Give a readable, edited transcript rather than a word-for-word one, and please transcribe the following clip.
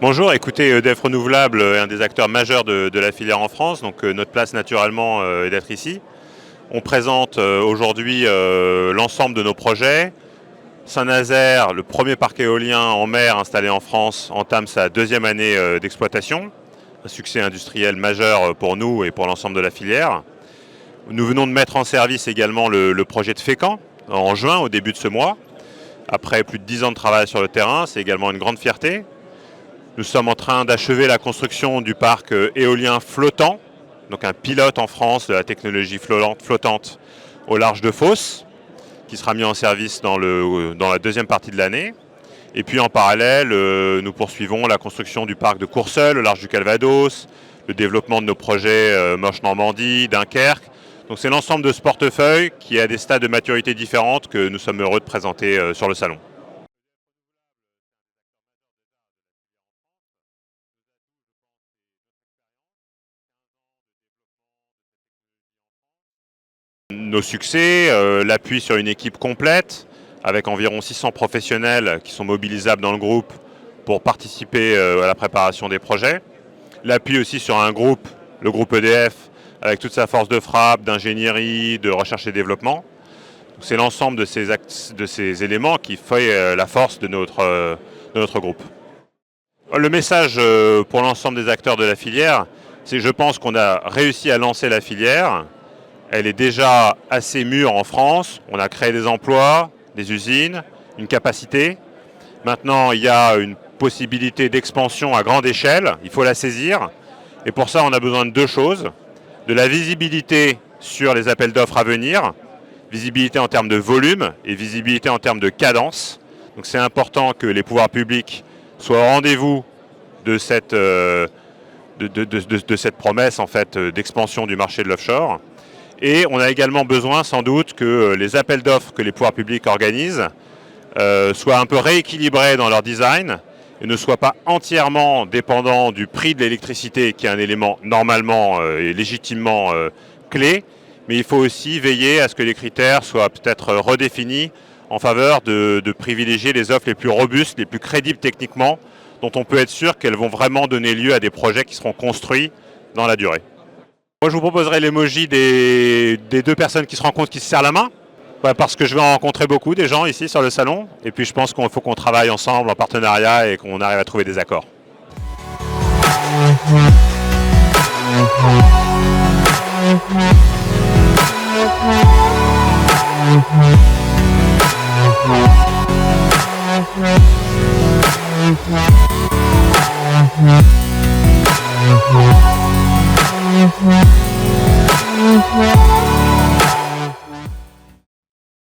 Bonjour, écoutez, EDF Renouvelable est un des acteurs majeurs de la filière en France, donc notre place naturellement est d'être ici. On présente aujourd'hui l'ensemble de nos projets. Saint-Nazaire, le premier parc éolien en mer installé en France, entame sa deuxième année d'exploitation. Un succès industriel majeur pour nous et pour l'ensemble de la filière. Nous venons de mettre en service également le projet de Fécamp en juin, au début de ce mois. Après plus de 10 ans de travail sur le terrain, c'est également une grande fierté. Nous sommes en train d'achever la construction du parc éolien flottant, donc un pilote en France de la technologie flottante au large de Fos, qui sera mis en service dans la deuxième partie de l'année. Et puis en parallèle, nous poursuivons la construction du parc de Courseulles, au large du Calvados, le développement de nos projets Moche-Normandie, Dunkerque. Donc c'est l'ensemble de ce portefeuille qui est à des stades de maturité différentes que nous sommes heureux de présenter sur le salon. Nos succès, l'appui sur une équipe complète, avec environ 600 professionnels qui sont mobilisables dans le groupe pour participer à la préparation des projets. L'appui aussi sur un groupe, le groupe EDF, avec toute sa force de frappe, d'ingénierie, de recherche et développement. C'est l'ensemble de ces éléments qui fait la force de notre groupe. Le message pour l'ensemble des acteurs de la filière, c'est que je pense qu'on a réussi à lancer la filière. Elle est déjà assez mûre en France. On a créé des emplois, des usines, une capacité. Maintenant, il y a une possibilité d'expansion à grande échelle. Il faut la saisir. Et pour ça, on a besoin de deux choses. De la visibilité sur les appels d'offres à venir, visibilité en termes de volume et visibilité en termes de cadence. Donc c'est important que les pouvoirs publics soient au rendez-vous de cette promesse en fait, d'expansion du marché de l'offshore. Et on a également besoin sans doute que les appels d'offres que les pouvoirs publics organisent soient un peu rééquilibrés dans leur design et ne soient pas entièrement dépendants du prix de l'électricité, qui est un élément normalement et légitimement clé. Mais il faut aussi veiller à ce que les critères soient peut-être redéfinis en faveur de privilégier les offres les plus robustes, les plus crédibles techniquement, dont on peut être sûr qu'elles vont vraiment donner lieu à des projets qui seront construits dans la durée. Moi, je vous proposerai l'emoji des deux personnes qui se rencontrent, qui se serrent la main, parce que je vais en rencontrer beaucoup des gens ici sur le salon. Et puis je pense qu'il faut qu'on travaille ensemble en partenariat et qu'on arrive à trouver des accords.